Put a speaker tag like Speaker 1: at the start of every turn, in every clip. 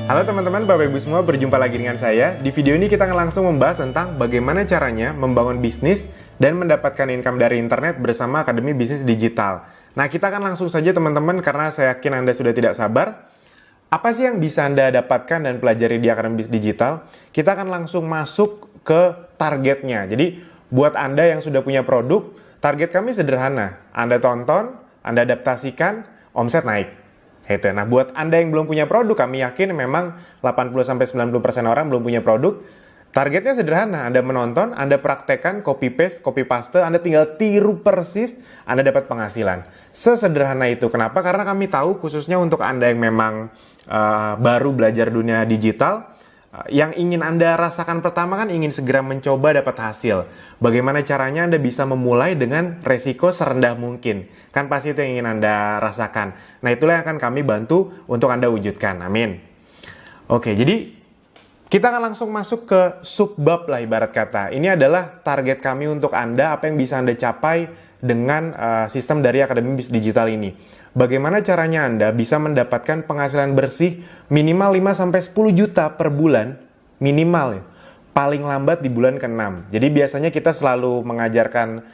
Speaker 1: Halo teman-teman, Bapak Ibu semua, berjumpa lagi dengan saya. Di video ini kita akan langsung membahas tentang bagaimana caranya membangun bisnis dan mendapatkan income dari internet bersama Akademi Bisnis Digital. Nah, kita akan langsung saja teman-teman, karena saya yakin Anda sudah tidak sabar. Apa sih yang bisa Anda dapatkan dan pelajari di Akademi Bisnis Digital? Kita akan langsung masuk ke targetnya. Jadi, buat Anda yang sudah punya produk, target kami sederhana. Anda tonton, Anda adaptasikan, omset naik. Itu. Nah, buat Anda yang belum punya produk, kami yakin memang 80-90% orang belum punya produk. Targetnya sederhana, Anda menonton, Anda praktekkan, copy paste, Anda tinggal tiru persis, Anda dapat penghasilan. Sesederhana itu. Kenapa? Karena kami tahu khususnya untuk Anda yang memang baru belajar dunia digital, yang ingin Anda rasakan pertama kan ingin segera mencoba dapat hasil. Bagaimana caranya Anda bisa memulai dengan resiko serendah mungkin. Kan pasti itu yang ingin Anda rasakan. Nah, itulah yang akan kami bantu untuk Anda wujudkan. Amin. Oke, jadi kita akan langsung masuk ke subbab lah ibarat kata. Ini adalah target kami untuk Anda, apa yang bisa Anda capai dengan sistem dari Akademi Bisnis Digital ini. Bagaimana caranya Anda bisa mendapatkan penghasilan bersih minimal 5-10 juta per bulan, minimal ya. Paling lambat di bulan ke-6. Jadi biasanya kita selalu mengajarkan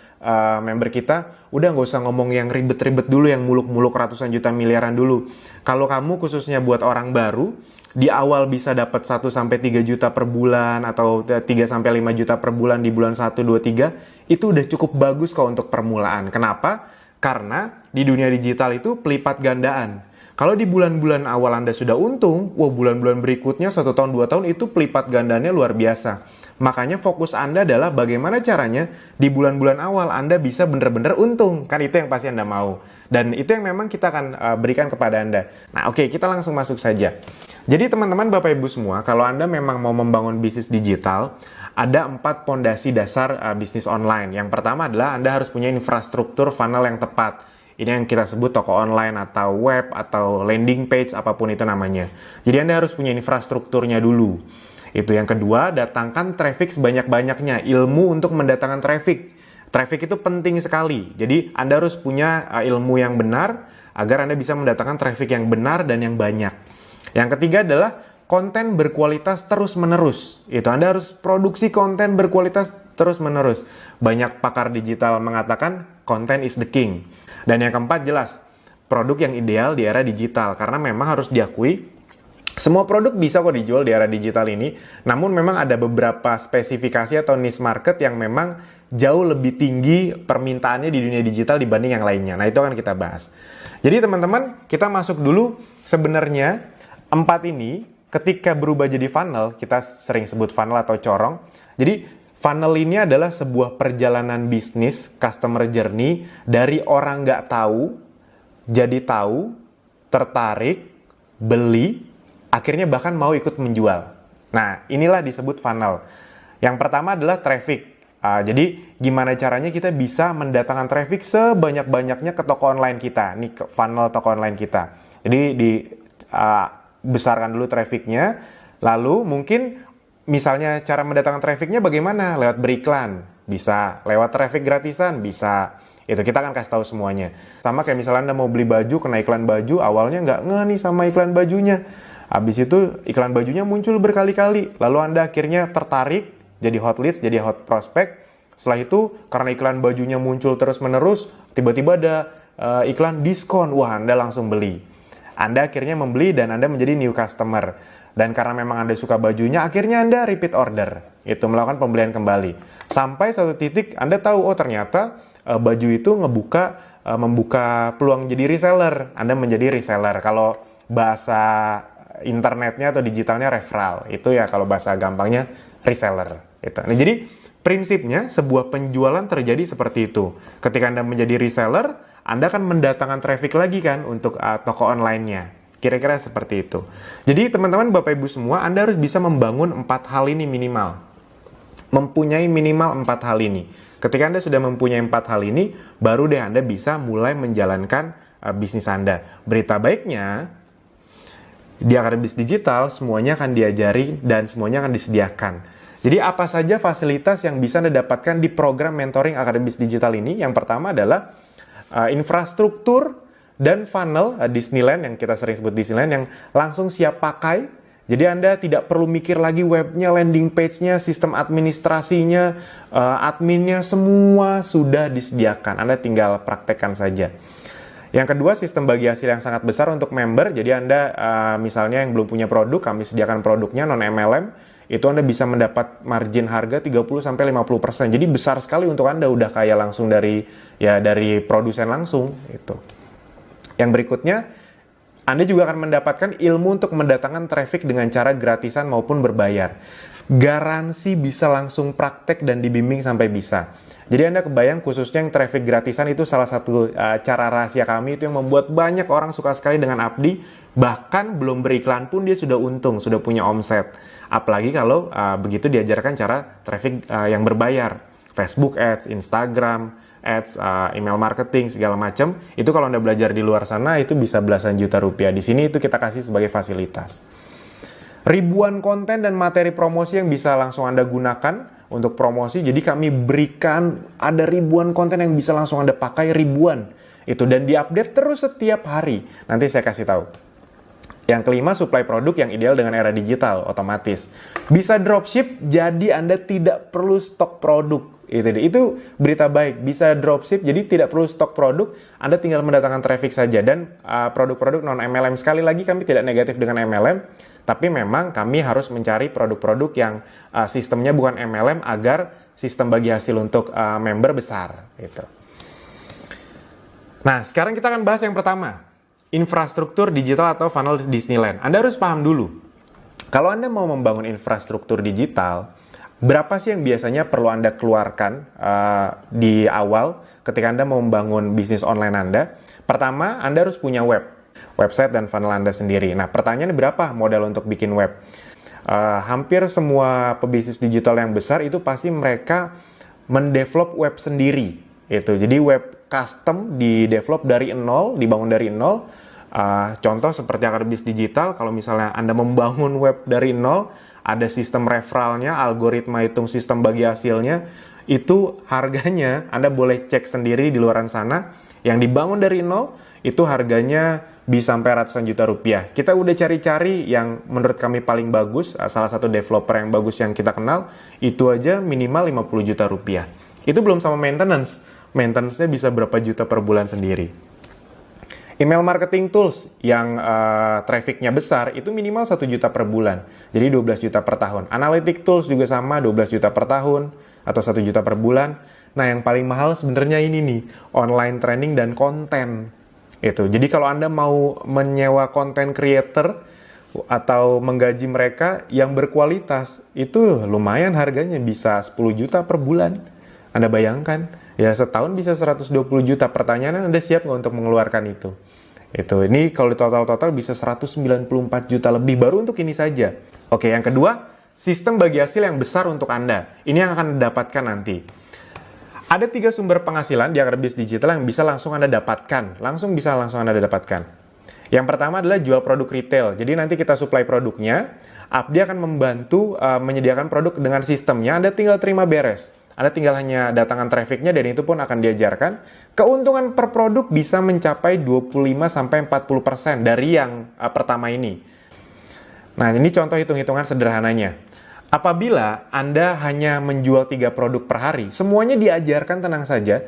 Speaker 1: member kita, udah nggak usah ngomong yang ribet-ribet dulu, yang muluk-muluk ratusan juta miliaran dulu. Kalau kamu khususnya buat orang baru, di awal bisa dapat 1-3 juta per bulan atau 3-5 juta per bulan di bulan 1, 2, 3, itu udah cukup bagus kok untuk permulaan. Kenapa? Karena di dunia digital itu pelipat gandaan. Kalau di bulan-bulan awal Anda sudah untung, bulan-bulan berikutnya 1 tahun, 2 tahun itu pelipat gandanya luar biasa. Makanya fokus Anda adalah bagaimana caranya di bulan-bulan awal Anda bisa benar-benar untung. Kan itu yang pasti Anda mau. Dan itu yang memang kita akan berikan kepada Anda. Nah, oke, kita langsung masuk saja. Jadi teman-teman, Bapak Ibu semua, kalau Anda memang mau membangun bisnis digital, ada 4 pondasi dasar bisnis online. Yang pertama adalah Anda harus punya infrastruktur funnel yang tepat. Ini yang kita sebut toko online atau web atau landing page, apapun itu namanya. Jadi Anda harus punya infrastrukturnya dulu. Itu yang kedua, datangkan traffic sebanyak-banyaknya, ilmu untuk mendatangkan traffic. Traffic itu penting sekali. Jadi Anda harus punya ilmu yang benar agar Anda bisa mendatangkan traffic yang benar dan yang banyak. Yang ketiga adalah konten berkualitas terus-menerus. Itu Anda harus produksi konten berkualitas terus-menerus. Banyak pakar digital mengatakan content is the king. Dan yang keempat jelas, produk yang ideal di era digital. Karena memang harus diakui, semua produk bisa kok dijual di era digital ini. Namun memang ada beberapa spesifikasi atau niche market yang memang jauh lebih tinggi permintaannya di dunia digital dibanding yang lainnya. Nah, itu akan kita bahas. Jadi teman-teman, kita masuk dulu sebenarnya 4 ini ketika berubah jadi funnel, kita sering sebut funnel atau corong. Jadi funnel ini adalah sebuah perjalanan bisnis, customer journey, dari orang nggak tahu, jadi tahu, tertarik, beli, akhirnya bahkan mau ikut menjual. Nah, inilah disebut funnel. Yang pertama adalah traffic. Jadi, gimana caranya kita bisa mendatangkan traffic sebanyak-banyaknya ke toko online kita. Ini ke funnel toko online kita. Jadi, besarkan dulu trafficnya, lalu mungkin misalnya cara mendatangkan trafficnya bagaimana? Lewat beriklan, bisa. Lewat traffic gratisan, bisa. Itu kita akan kasih tahu semuanya. Sama kayak misalnya Anda mau beli baju, kena iklan baju, awalnya nggak ngeh nih sama iklan bajunya. Habis itu iklan bajunya muncul berkali-kali, lalu Anda akhirnya tertarik, jadi hot leads, jadi hot prospect. Setelah itu, karena iklan bajunya muncul terus-menerus, tiba-tiba ada iklan diskon, wah Anda langsung beli. Anda akhirnya membeli dan Anda menjadi new customer. Dan karena memang Anda suka bajunya, akhirnya Anda repeat order. Itu melakukan pembelian kembali. Sampai satu titik Anda tahu, oh ternyata baju itu membuka peluang jadi reseller. Anda menjadi reseller. Kalau bahasa internetnya atau digitalnya referral. Itu ya kalau bahasa gampangnya reseller. Itu. Nah, jadi prinsipnya sebuah penjualan terjadi seperti itu. Ketika Anda menjadi reseller, Anda akan mendatangkan traffic lagi kan untuk toko online-nya. Kira-kira seperti itu. Jadi teman-teman, Bapak Ibu semua, Anda harus bisa membangun 4 hal ini minimal. Mempunyai minimal 4 hal ini. Ketika Anda sudah mempunyai 4 hal ini, baru deh Anda bisa mulai menjalankan bisnis Anda. Berita baiknya, di Akademi Bisnis Digital semuanya akan diajari dan semuanya akan disediakan. Jadi apa saja fasilitas yang bisa Anda dapatkan di program mentoring Akademi Bisnis Digital ini? Yang pertama adalah infrastruktur dan funnel Disneyland, yang kita sering sebut Disneyland, yang langsung siap pakai Jadi Anda tidak perlu mikir lagi webnya, landing page-nya, sistem administrasinya, adminnya, semua sudah disediakan. Anda tinggal praktekkan saja. Yang kedua, sistem bagi hasil yang sangat besar untuk member. Jadi Anda misalnya yang belum punya produk, kami sediakan produknya non-MLM, itu Anda bisa mendapat margin harga 30-50%. Jadi besar sekali untuk Anda, udah kayak langsung dari produsen langsung. Itu. Yang berikutnya, Anda juga akan mendapatkan ilmu untuk mendatangkan traffic dengan cara gratisan maupun berbayar. Garansi bisa langsung praktek dan dibimbing sampai bisa. Jadi Anda kebayang khususnya yang traffic gratisan itu salah satu cara rahasia kami itu yang membuat banyak orang suka sekali dengan Apdi. Bahkan belum beriklan pun dia sudah untung, sudah punya omset. Apalagi kalau begitu diajarkan cara traffic yang berbayar. Facebook Ads, Instagram Ads, email marketing, segala macam. Itu kalau Anda belajar di luar sana, itu bisa belasan juta rupiah. Di sini itu kita kasih sebagai fasilitas. Ribuan konten dan materi promosi yang bisa langsung Anda gunakan untuk promosi. Jadi kami berikan ada ribuan konten yang bisa langsung Anda pakai, ribuan. Itu dan diupdate terus setiap hari. Nanti saya kasih tahu. Yang kelima, supply produk yang ideal dengan era digital, otomatis. Bisa dropship, jadi Anda tidak perlu stok produk. Itu berita baik, bisa dropship, jadi tidak perlu stok produk, Anda tinggal mendatangkan traffic saja. Dan produk-produk non-MLM, sekali lagi kami tidak negatif dengan MLM, tapi memang kami harus mencari produk-produk yang sistemnya bukan MLM agar sistem bagi hasil untuk member besar. Gitu. Nah, sekarang kita akan bahas yang pertama, infrastruktur digital atau funnel Disneyland. Anda harus paham dulu, kalau Anda mau membangun infrastruktur digital, berapa sih yang biasanya perlu Anda keluarkan di awal ketika Anda mau membangun bisnis online Anda? Pertama, Anda harus punya website dan funnel Anda sendiri. Nah, pertanyaannya berapa modal untuk bikin web? Hampir semua pebisnis digital yang besar itu pasti mereka mendevelop web sendiri. Jadi web custom di-develop dari nol, dibangun dari nol. Contoh seperti Akademi Digital, kalau misalnya Anda membangun web dari nol, ada sistem referralnya, algoritma hitung sistem bagi hasilnya, itu harganya Anda boleh cek sendiri di luaran sana, yang dibangun dari nol, itu harganya bisa sampai ratusan juta rupiah. Kita udah cari-cari yang menurut kami paling bagus, salah satu developer yang bagus yang kita kenal, itu aja minimal 50 juta rupiah. Itu belum sama maintenance. Maintenance-nya bisa berapa juta per bulan sendiri. Email marketing tools yang traffic-nya besar itu minimal 1 juta per bulan. Jadi 12 juta per tahun. Analytic tools juga sama, 12 juta per tahun atau 1 juta per bulan. Nah, yang paling mahal sebenarnya ini nih, online training dan konten. Jadi kalau Anda mau menyewa content creator atau menggaji mereka yang berkualitas, itu lumayan harganya, bisa 10 juta per bulan. Anda bayangkan, ya setahun bisa 120 juta. Pertanyaan, Anda siap nggak untuk mengeluarkan itu? Ini kalau di total bisa 194 juta lebih baru untuk ini saja. Oke, yang kedua, sistem bagi hasil yang besar untuk Anda. Ini yang akan Anda dapatkan nanti. Ada 3 sumber penghasilan di Akademi Digital yang bisa langsung Anda dapatkan. Langsung Anda dapatkan. Yang pertama adalah jual produk retail. Jadi nanti kita supply produknya, Apdi akan membantu menyediakan produk dengan sistemnya. Anda tinggal terima beres. Anda tinggal hanya datangkan trafficnya dan itu pun akan diajarkan. Keuntungan per produk bisa mencapai 25-40% dari yang pertama ini. Nah, ini contoh hitung-hitungan sederhananya. Apabila Anda hanya menjual 3 produk per hari, semuanya diajarkan, tenang saja.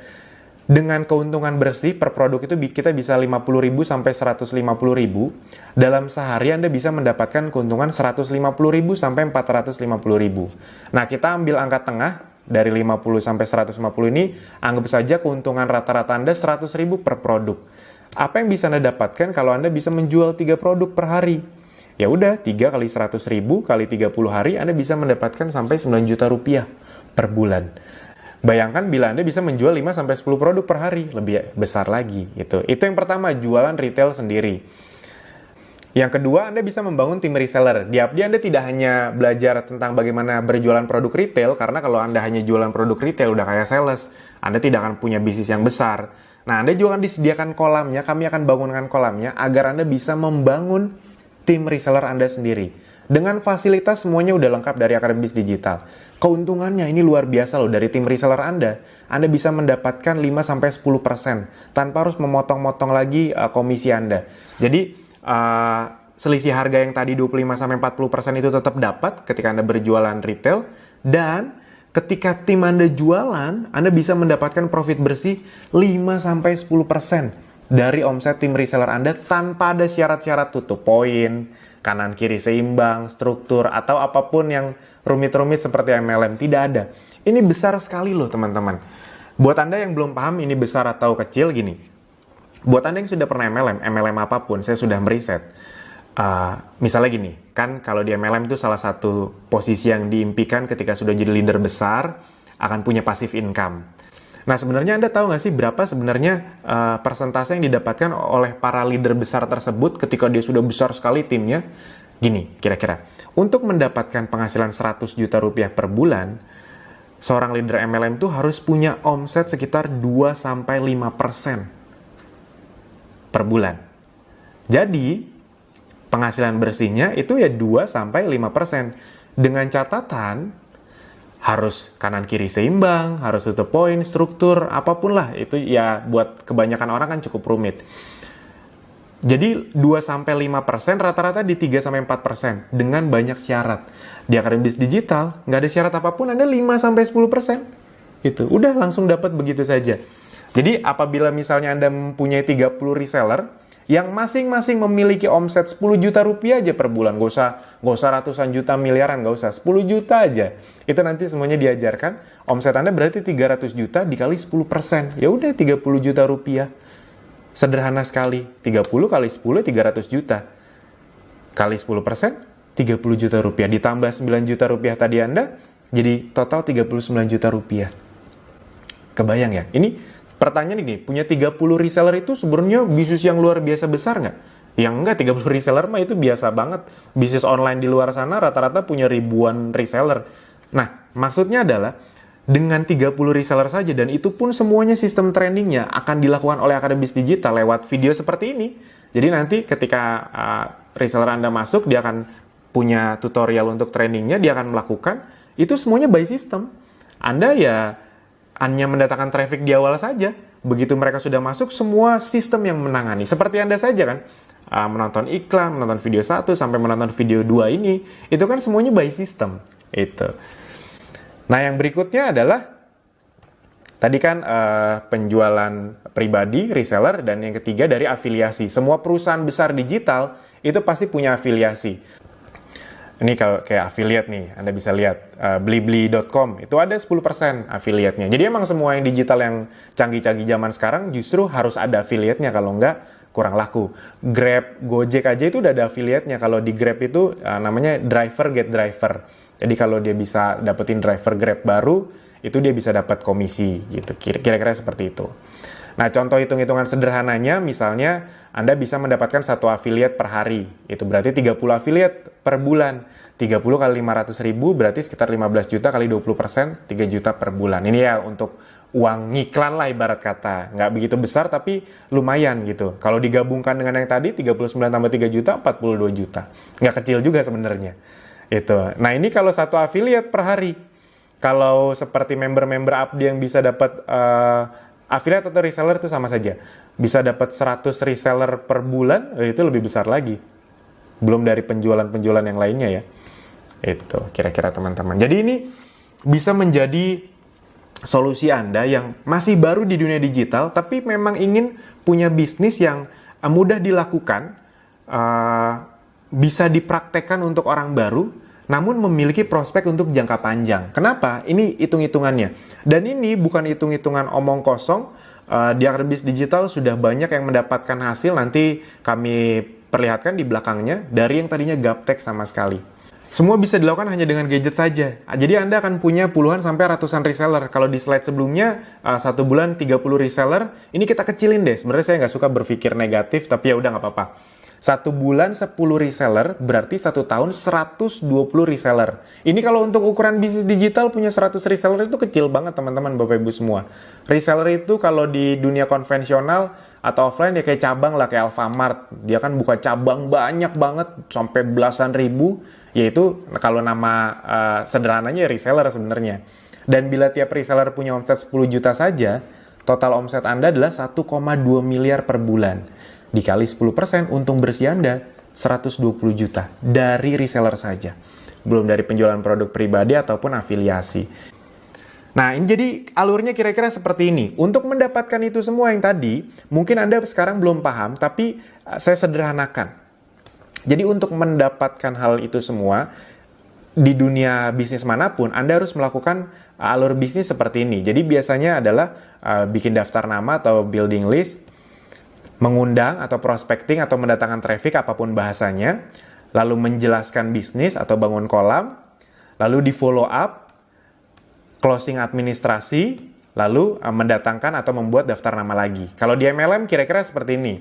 Speaker 1: Dengan keuntungan bersih per produk itu kita bisa 50.000 sampai 150.000. Dalam sehari Anda bisa mendapatkan keuntungan 150.000 sampai 450.000. Nah, kita ambil angka tengah. Dari 50 sampai 150 ini, anggap saja keuntungan rata-rata Anda 100.000 per produk. Apa yang bisa Anda dapatkan kalau Anda bisa menjual 3 produk per hari? Ya udah, 3 kali 100.000 kali 30 hari, Anda bisa mendapatkan sampai 9 juta rupiah per bulan. Bayangkan bila Anda bisa menjual 5 sampai 10 produk per hari, lebih besar lagi. Itu yang pertama, jualan retail sendiri. Yang kedua, Anda bisa membangun tim reseller. Di Apdi Anda tidak hanya belajar tentang bagaimana berjualan produk retail, karena kalau Anda hanya jualan produk retail, udah kayak sales, Anda tidak akan punya bisnis yang besar. Nah, Anda juga akan disediakan kolamnya, kami akan bangunkan kolamnya, agar Anda bisa membangun tim reseller Anda sendiri. Dengan fasilitas semuanya udah lengkap dari Akademi Digital. Keuntungannya ini luar biasa loh, dari tim reseller Anda bisa mendapatkan 5-10% tanpa harus memotong-motong lagi komisi Anda. Jadi, selisih harga yang tadi 25-40% itu tetap dapat ketika Anda berjualan retail, dan ketika tim Anda jualan, Anda bisa mendapatkan profit bersih 5-10% dari omset tim reseller Anda tanpa ada syarat-syarat tutup poin, kanan kiri seimbang, struktur, atau apapun yang rumit-rumit seperti MLM. Tidak ada. Ini besar sekali loh teman-teman. Buat Anda yang belum paham ini besar atau kecil, gini. Buat Anda yang sudah pernah MLM apapun, saya sudah meriset. Misalnya gini, kan kalau di MLM itu salah satu posisi yang diimpikan ketika sudah jadi leader besar, akan punya passive income. Nah sebenarnya Anda tahu nggak sih berapa sebenarnya persentase yang didapatkan oleh para leader besar tersebut ketika dia sudah besar sekali timnya? Gini, kira-kira, untuk mendapatkan penghasilan 100 juta rupiah per bulan, seorang leader MLM itu harus punya omset sekitar 2-5% per bulan. Jadi penghasilan bersihnya itu ya 2-5%. Dengan catatan, harus kanan kiri seimbang, harus tutup poin, struktur, apapun lah. Itu ya buat kebanyakan orang kan cukup rumit. Jadi 2-5%, rata-rata di 3-4% dengan banyak syarat. Di Akademi Bisnis Digital, nggak ada syarat apapun, ada 5-10%. Itu, udah langsung dapat begitu saja. Jadi apabila misalnya Anda mempunyai 30 reseller, yang masing-masing memiliki omset 10 juta rupiah aja per bulan, gak usah ratusan juta miliaran, gak usah, 10 juta aja. Itu nanti semuanya diajarkan, omset Anda berarti 300 juta dikali 10%. Ya udah 30 juta rupiah. Sederhana sekali, 30 kali 10, 300 juta. Kali 10%, 30 juta rupiah. Ditambah 9 juta rupiah tadi Anda, jadi total 39 juta rupiah. Kebayang ya? Ini pertanyaan ini, punya 30 reseller itu sebenarnya bisnis yang luar biasa besar nggak? Yang enggak, 30 reseller mah itu biasa banget. Bisnis online di luar sana rata-rata punya ribuan reseller. Nah, maksudnya adalah dengan 30 reseller saja, dan itu pun semuanya sistem trainingnya akan dilakukan oleh Akademi Bisnis Digital lewat video seperti ini. Jadi nanti ketika reseller Anda masuk, dia akan punya tutorial untuk trainingnya, dia akan melakukan. Itu semuanya by system. Anda ya hanya mendatangkan traffic di awal saja. Begitu mereka sudah masuk, semua sistem yang menangani. Seperti Anda saja kan, menonton iklan, menonton video 1 sampai menonton video 2 ini, itu kan semuanya by system. Itu. Nah yang berikutnya adalah, tadi kan penjualan pribadi, reseller, dan yang ketiga dari afiliasi. Semua perusahaan besar digital itu pasti punya afiliasi. Ini kalau kayak affiliate nih, Anda bisa lihat blibli.com, itu ada 10% affiliate-nya. Jadi emang semua yang digital yang canggih-canggih zaman sekarang justru harus ada affiliate-nya, kalau enggak kurang laku. Grab, Gojek aja itu udah ada affiliate-nya. Kalau di Grab itu namanya driver get driver. Jadi kalau dia bisa dapetin driver Grab baru, itu dia bisa dapat komisi gitu. Kira-kira seperti itu. Nah, contoh hitung-hitungan sederhananya, misalnya Anda bisa mendapatkan satu affiliate per hari. Itu berarti 30 affiliate per bulan. 30 kali 500 ribu berarti sekitar 15 juta kali 20%, 3 juta per bulan. Ini ya untuk uang ngiklan lah ibarat kata. Nggak begitu besar tapi lumayan gitu. Kalau digabungkan dengan yang tadi, 39 tambah 3 juta, 42 juta. Nggak kecil juga sebenarnya. Itu. Nah, ini kalau satu affiliate per hari. Kalau seperti member-member Abdi yang bisa dapat affiliate atau reseller itu sama saja. Bisa dapat 100 reseller per bulan, itu lebih besar lagi. Belum dari penjualan-penjualan yang lainnya ya. Itu kira-kira teman-teman. Jadi ini bisa menjadi solusi Anda yang masih baru di dunia digital, tapi memang ingin punya bisnis yang mudah dilakukan, bisa dipraktekkan untuk orang baru, namun memiliki prospek untuk jangka panjang. Kenapa? Ini hitung-hitungannya. Dan ini bukan hitung-hitungan omong kosong. Di Akademi Bisnis Digital sudah banyak yang mendapatkan hasil. Nanti kami perlihatkan di belakangnya dari yang tadinya gaptek sama sekali. Semua bisa dilakukan hanya dengan gadget saja. Jadi Anda akan punya puluhan sampai ratusan reseller. Kalau di slide sebelumnya, 1 bulan 30 reseller. Ini kita kecilin deh. Sebenarnya saya nggak suka berpikir negatif, tapi ya udah nggak apa-apa. 1 bulan 10 reseller, berarti 1 tahun 120 reseller. Ini kalau untuk ukuran bisnis digital punya 100 reseller itu kecil banget teman-teman, Bapak Ibu semua. Reseller itu kalau di dunia konvensional atau offline ya kayak cabang lah, kayak Alfamart. Dia kan buka cabang banyak banget, sampai belasan ribu. Yaitu kalau nama sederhananya reseller sebenarnya. Dan bila tiap reseller punya omset 10 juta saja, total omset Anda adalah 1,2 miliar per bulan. Dikali 10%, untung bersih Anda 120 juta dari reseller saja. Belum dari penjualan produk pribadi ataupun afiliasi. Nah, ini jadi alurnya kira-kira seperti ini. Untuk mendapatkan itu semua yang tadi, mungkin Anda sekarang belum paham, tapi saya sederhanakan. Jadi untuk mendapatkan hal itu semua, di dunia bisnis manapun, Anda harus melakukan alur bisnis seperti ini. Jadi biasanya adalah bikin daftar nama atau building list, mengundang atau prospecting atau mendatangkan traffic apapun bahasanya, lalu menjelaskan bisnis atau bangun kolam, lalu di follow up, closing administrasi, lalu mendatangkan atau membuat daftar nama lagi. Kalau di MLM kira-kira seperti ini.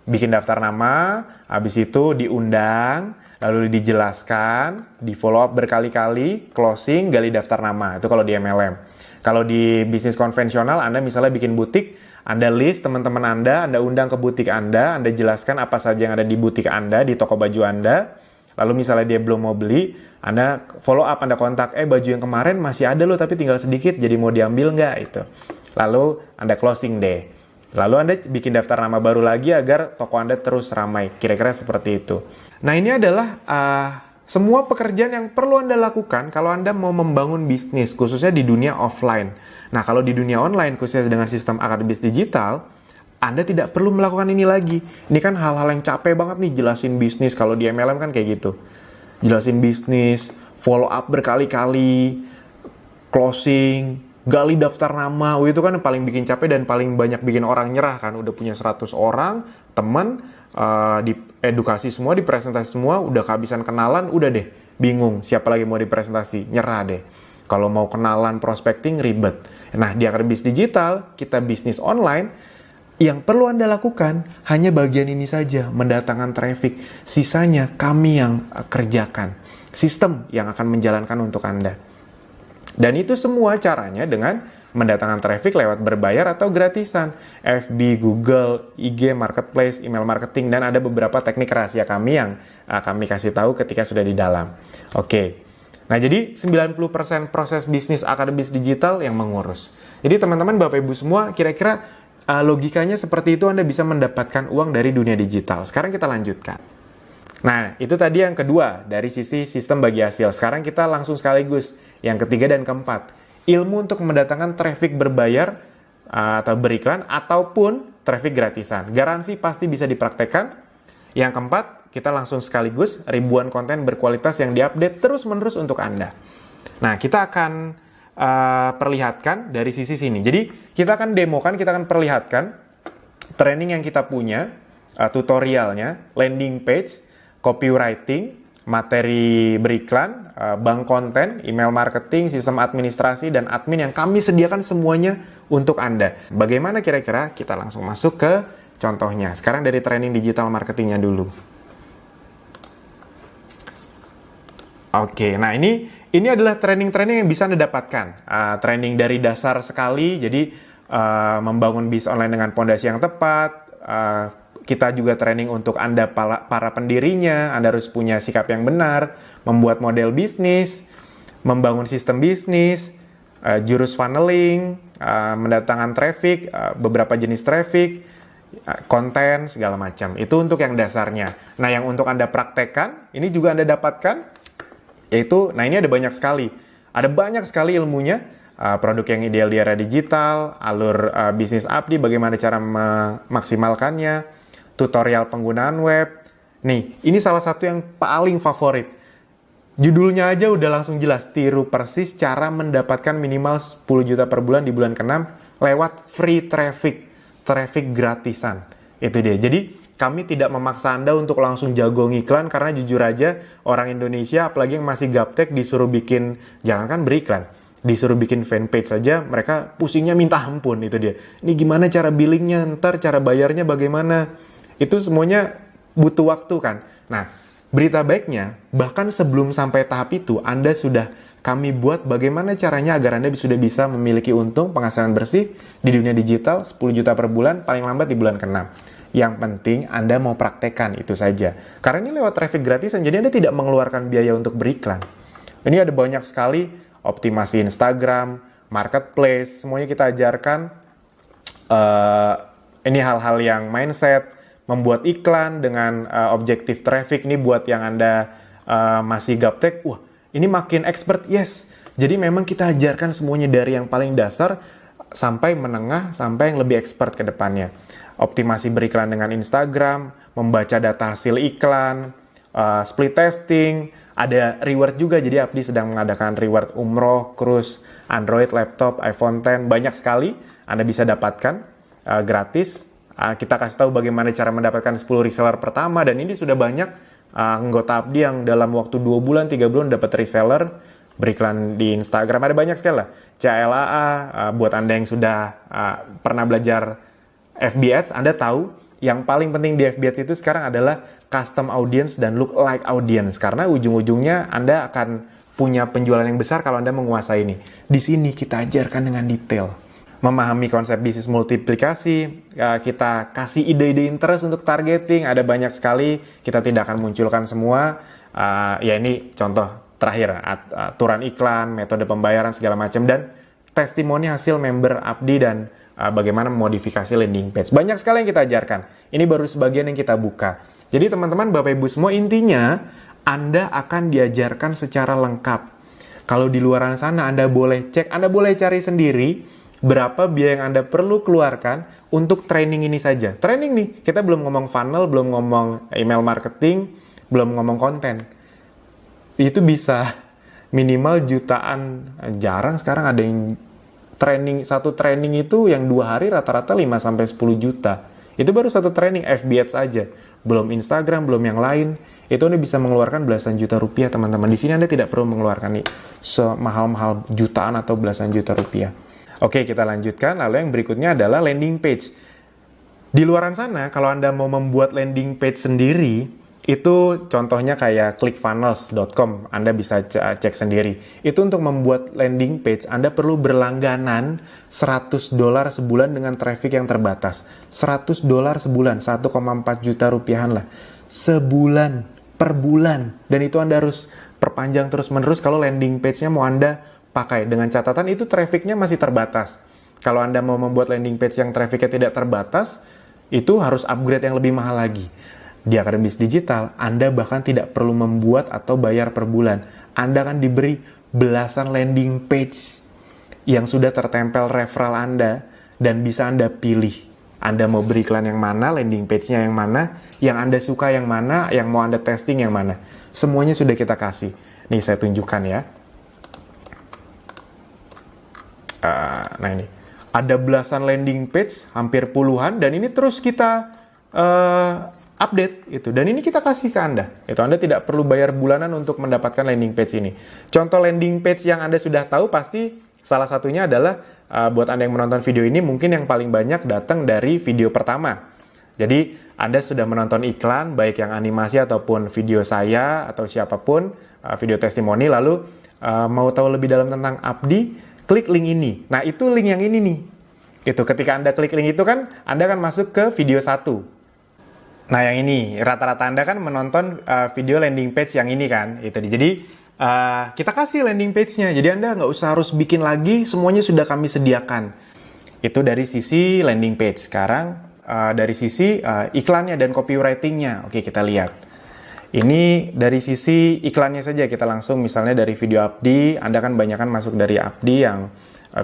Speaker 1: Bikin daftar nama, habis itu diundang, lalu dijelaskan, di follow up berkali-kali, closing, gali daftar nama. Itu kalau di MLM. Kalau di bisnis konvensional, Anda misalnya bikin butik, Anda list teman-teman Anda undang ke butik Anda jelaskan apa saja yang ada di butik Anda, di toko baju Anda. Lalu misalnya dia belum mau beli, Anda follow up, Anda kontak, baju yang kemarin masih ada loh tapi tinggal sedikit, jadi mau diambil nggak? Itu. Lalu Anda closing deh. Lalu Anda bikin daftar nama baru lagi agar toko Anda terus ramai. Kira-kira seperti itu. Nah, ini adalah semua pekerjaan yang perlu Anda lakukan kalau Anda mau membangun bisnis, khususnya di dunia offline. Nah, kalau di dunia online, khususnya dengan sistem akademis digital, Anda tidak perlu melakukan ini lagi. Ini kan hal-hal yang capek banget nih, jelasin bisnis. Kalau di MLM kan kayak gitu. Jelasin bisnis, follow up berkali-kali, closing, gali daftar nama. Itu kan yang paling bikin capek dan paling banyak bikin orang nyerah kan. Udah punya 100 orang, teman, di edukasi semua, di presentasi semua, udah kehabisan kenalan, udah deh, bingung siapa lagi mau dipresentasi, nyerah deh. Kalau mau kenalan, prospecting, ribet. Nah, di akademis digital, kita bisnis online, yang perlu Anda lakukan hanya bagian ini saja, mendatangkan traffic. Sisanya kami yang kerjakan. Sistem yang akan menjalankan untuk Anda. Dan itu semua caranya dengan mendatangkan traffic lewat berbayar atau gratisan. FB, Google, IG, Marketplace, email marketing, dan ada beberapa teknik rahasia kami yang kami kasih tahu ketika sudah di dalam. Oke. Nah, jadi 90% proses bisnis akademis digital yang mengurus. Jadi teman-teman, Bapak Ibu semua, kira-kira logikanya seperti itu Anda bisa mendapatkan uang dari dunia digital. Sekarang kita lanjutkan. Nah, itu tadi yang kedua dari sisi sistem bagi hasil. Sekarang kita langsung sekaligus yang ketiga dan keempat. Ilmu untuk mendatangkan traffic berbayar atau beriklan ataupun traffic gratisan. Garansi pasti bisa dipraktekkan. Yang keempat, kita langsung sekaligus ribuan konten berkualitas yang diupdate terus-menerus untuk Anda. Nah, kita akan perlihatkan dari sisi sini. Jadi kita akan demokan, kita akan perlihatkan training yang kita punya, tutorialnya, landing page, copywriting, materi beriklan, bank konten, email marketing, sistem administrasi, dan admin yang kami sediakan semuanya untuk Anda. Bagaimana kira-kira? Kita langsung masuk ke contohnya. Sekarang dari training digital marketingnya dulu. Oke, nah ini adalah training-training yang bisa Anda dapatkan. Training dari dasar sekali, jadi membangun bisnis online dengan pondasi yang tepat. Kita juga training untuk Anda para pendirinya. Anda harus punya sikap yang benar, membuat model bisnis, membangun sistem bisnis, jurus funneling, mendatangkan traffic, beberapa jenis traffic, konten, segala macam. Itu untuk yang dasarnya. Nah, yang untuk Anda praktekkan, ini juga Anda dapatkan. Yaitu, nah ini ada banyak sekali. Ada banyak sekali ilmunya, produk yang ideal di era digital, alur bisnis abdi, bagaimana cara memaksimalkannya, tutorial penggunaan web. Nih, ini salah satu yang paling favorit. Judulnya aja udah langsung jelas, tiru persis cara mendapatkan minimal 10 juta per bulan di bulan ke-6 lewat free traffic gratisan. Itu dia. Jadi, kami tidak memaksa Anda untuk langsung jago ngiklan, karena jujur aja orang Indonesia, apalagi yang masih gaptek, disuruh bikin, jangankan beriklan, disuruh bikin fanpage saja, mereka pusingnya minta ampun. Itu dia. Ini gimana cara billingnya, ntar cara bayarnya bagaimana? Itu semuanya butuh waktu kan. Nah, berita baiknya, bahkan sebelum sampai tahap itu, Anda sudah kami buat bagaimana caranya agar Anda sudah bisa memiliki untung penghasilan bersih di dunia digital 10 juta per bulan, paling lambat di bulan ke-6. Yang penting Anda mau praktekkan, itu saja. Karena ini lewat traffic gratisan, jadi Anda tidak mengeluarkan biaya untuk beriklan. Ini ada banyak sekali, optimasi Instagram, marketplace, semuanya kita ajarkan. Ini hal-hal yang mindset, membuat iklan dengan objektif traffic nih buat yang Anda masih gaptek. Wah, ini makin expert, yes. Jadi memang kita ajarkan semuanya dari yang paling dasar sampai menengah, sampai yang lebih expert ke depannya. Optimasi beriklan dengan Instagram, membaca data hasil iklan, split testing, ada reward juga. Jadi Apdi sedang mengadakan reward umroh, cruise, Android, laptop, iPhone X, banyak sekali Anda bisa dapatkan gratis. Kita kasih tahu bagaimana cara mendapatkan 10 reseller pertama, dan ini sudah banyak anggota Apdi yang dalam waktu 2 bulan, 3 bulan dapat reseller, beriklan di Instagram. Ada banyak sekali lah. CLAA, buat Anda yang sudah pernah belajar FB Ads, Anda tahu yang paling penting di FB Ads itu sekarang adalah custom audience dan look like audience. Karena ujung-ujungnya Anda akan punya penjualan yang besar kalau Anda menguasai ini. Di sini kita ajarkan dengan detail. Memahami konsep bisnis multiplikasi, kita kasih ide-ide interest untuk targeting, ada banyak sekali, kita tidak akan munculkan semua. Ya ini contoh terakhir, aturan iklan, metode pembayaran, segala macam, dan testimoni hasil member Apdi dan bagaimana memodifikasi landing page. Banyak sekali yang kita ajarkan. Ini baru sebagian yang kita buka. Jadi teman-teman, Bapak Ibu semua, intinya Anda akan diajarkan secara lengkap. Kalau di luar sana Anda boleh cek, Anda boleh cari sendiri berapa biaya yang Anda perlu keluarkan untuk training ini saja. Training nih, kita belum ngomong funnel, belum ngomong email marketing, belum ngomong konten. Itu bisa minimal jutaan. Jarang sekarang ada yang training, satu training itu yang 2 hari rata-rata 5-10 juta. Itu baru satu training FB Ads aja. Belum Instagram, belum yang lain. Itu Anda bisa mengeluarkan belasan juta rupiah, teman-teman. Di sini Anda tidak perlu mengeluarkan nih semahal-mahal jutaan atau belasan juta rupiah. Oke, kita lanjutkan. Lalu yang berikutnya adalah landing page. Di luaran sana, kalau Anda mau membuat landing page sendiri, itu contohnya kayak clickfunnels.com. Anda bisa cek sendiri. Itu untuk membuat landing page, Anda perlu berlangganan $100 sebulan dengan traffic yang terbatas. $100 sebulan, 1,4 juta rupiahan lah. Sebulan, per bulan. Dan itu Anda harus perpanjang terus-menerus kalau landing page-nya mau Anda pakai. Dengan catatan itu traffic-nya masih terbatas. Kalau Anda mau membuat landing page yang traffic-nya tidak terbatas, itu harus upgrade yang lebih mahal lagi. Di Akademi Bisnis Digital, Anda bahkan tidak perlu membuat atau bayar per bulan. Anda akan diberi belasan landing page yang sudah tertempel referral Anda, dan bisa Anda pilih. Anda mau beriklan yang mana, landing page-nya yang mana, yang Anda suka yang mana, yang mau Anda testing yang mana. Semuanya sudah kita kasih. Nih saya tunjukkan ya. Nah ini. Ada belasan landing page, hampir puluhan, dan ini terus kita update itu. Dan ini kita kasih ke Anda. Itu Anda tidak perlu bayar bulanan untuk mendapatkan landing page ini. Contoh landing page yang Anda sudah tahu pasti salah satunya adalah buat Anda yang menonton video ini mungkin yang paling banyak datang dari video pertama. Jadi Anda sudah menonton iklan baik yang animasi ataupun video saya atau siapapun, video testimoni, lalu mau tahu lebih dalam tentang Apdi, klik link ini. Nah, itu link yang ini nih. Itu ketika Anda klik link itu kan Anda akan masuk ke video 1. Nah, yang ini rata-rata Anda kan menonton video landing page yang ini kan. Itu jadi kita kasih landing page-nya. Jadi Anda nggak usah harus bikin lagi, semuanya sudah kami sediakan. Itu dari sisi landing page. Sekarang dari sisi iklannya dan copywriting-nya. Oke, kita lihat. Ini dari sisi iklannya saja. Kita langsung misalnya dari video Apdi. Anda kan banyak kan masuk dari Apdi yang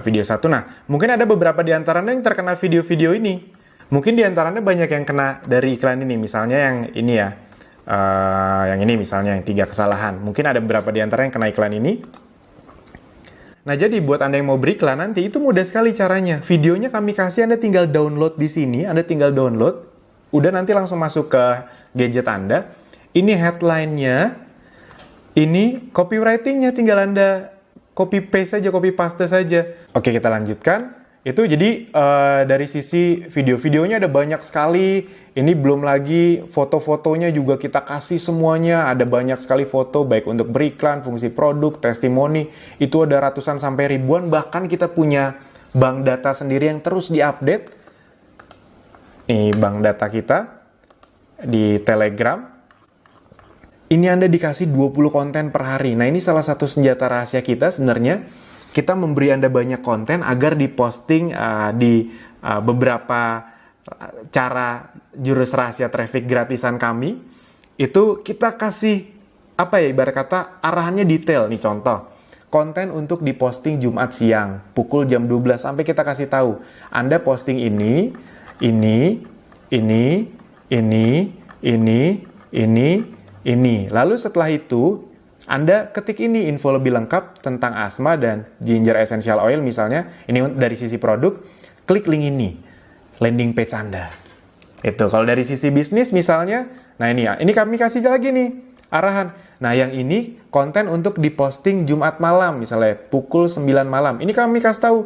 Speaker 1: video 1. Nah, mungkin ada beberapa di antaranya yang terkena video-video ini. Mungkin di antaranya banyak yang kena dari iklan ini. Misalnya yang ini ya. Yang ini misalnya yang 3 kesalahan. Mungkin ada beberapa di antara yang kena iklan ini. Nah, jadi buat Anda yang mau beriklan nanti itu mudah sekali caranya. Videonya kami kasih, Anda tinggal download di sini, Anda tinggal download. Udah nanti langsung masuk ke gadget Anda. Ini headline-nya, ini copywriting-nya, tinggal Anda copy paste saja, copy paste saja. Oke, kita lanjutkan. Itu jadi dari sisi video-videonya ada banyak sekali. Ini belum lagi foto-fotonya juga kita kasih semuanya. Ada banyak sekali foto baik untuk beriklan, fungsi produk, testimoni. Itu ada ratusan sampai ribuan. Bahkan kita punya bank data sendiri yang terus diupdate. Ini bank data kita di Telegram. Ini Anda dikasih 20 konten per hari. Nah, ini salah satu senjata rahasia kita sebenarnya. Kita memberi Anda banyak konten agar diposting di beberapa cara jurus rahasia traffic gratisan kami, itu kita kasih, ibarat kata arahannya detail. Nih contoh, konten untuk diposting Jumat siang, pukul jam 12, sampai kita kasih tahu, Anda posting ini, ini. Lalu setelah itu, Anda ketik ini info lebih lengkap tentang asma dan ginger essential oil misalnya, ini dari sisi produk, klik link ini, landing page Anda. Itu kalau dari sisi bisnis misalnya, nah ini kami kasih lagi nih arahan. Nah yang ini konten untuk diposting Jumat malam, misalnya pukul 9 malam. Ini kami kasih tahu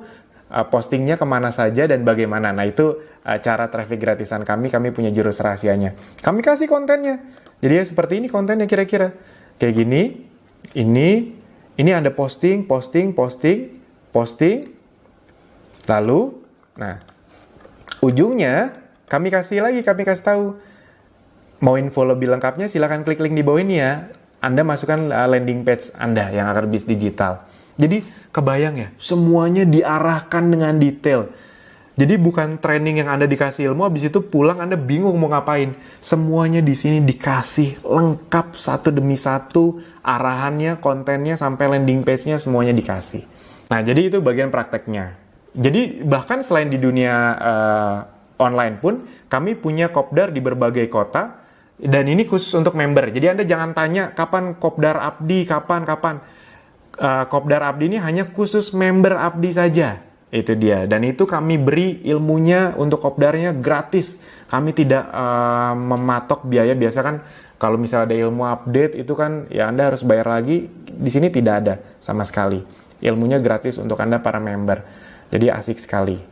Speaker 1: postingnya kemana saja dan bagaimana. Nah itu cara traffic gratisan kami punya jurus rahasianya. Kami kasih kontennya. Jadi ya seperti ini kontennya kira-kira. Kayak gini, ini Anda posting. Lalu, nah ujungnya kami kasih tahu. Mau info lebih lengkapnya silahkan klik link di bawah ini ya. Anda masukkan landing page Anda yang akan bis digital. Jadi kebayang ya, semuanya diarahkan dengan detail. Jadi bukan training yang Anda dikasih ilmu, habis itu pulang Anda bingung mau ngapain. Semuanya di sini dikasih lengkap satu demi satu, arahannya, kontennya, sampai landing page-nya semuanya dikasih. Nah, jadi itu bagian prakteknya. Jadi bahkan selain di dunia online pun, kami punya kopdar di berbagai kota, dan ini khusus untuk member. Jadi Anda jangan tanya kapan kopdar Abdi, kapan. Kopdar Abdi ini hanya khusus member Abdi saja. Itu dia. Dan itu kami beri ilmunya untuk kopdarnya gratis. Kami tidak mematok biaya. Biasa kan kalau misalnya ada ilmu update itu kan ya Anda harus bayar lagi. Di sini tidak ada sama sekali. Ilmunya gratis untuk Anda para member. Jadi asik sekali.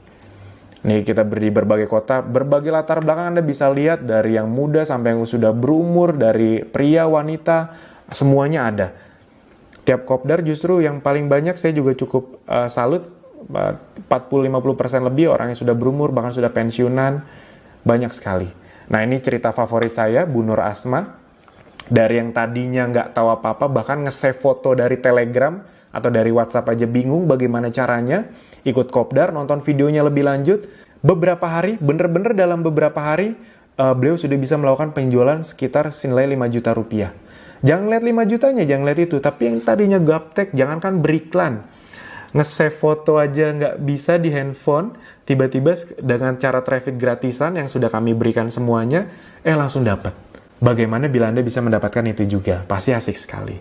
Speaker 1: Nih kita beri berbagai kota, berbagai latar belakang Anda bisa lihat dari yang muda sampai yang sudah berumur, dari pria, wanita, semuanya ada. Tiap kopdar justru yang paling banyak saya juga cukup salut, 40-50% lebih orang yang sudah berumur, bahkan sudah pensiunan, banyak sekali. Nah ini cerita favorit saya, Bu Nur Asma, dari yang tadinya nggak tahu apa-apa, bahkan nge-save foto dari Telegram atau dari WhatsApp aja bingung bagaimana caranya, ikut kopdar, nonton videonya lebih lanjut, beberapa hari, bener-bener dalam beberapa hari, beliau sudah bisa melakukan penjualan sekitar senilai 5 juta rupiah. Jangan lihat 5 jutanya, jangan lihat itu, tapi yang tadinya gaptek, jangankan beriklan, nge-save foto aja nggak bisa di handphone, tiba-tiba dengan cara traffic gratisan yang sudah kami berikan semuanya, langsung dapat. Bagaimana bila Anda bisa mendapatkan itu juga? Pasti asik sekali.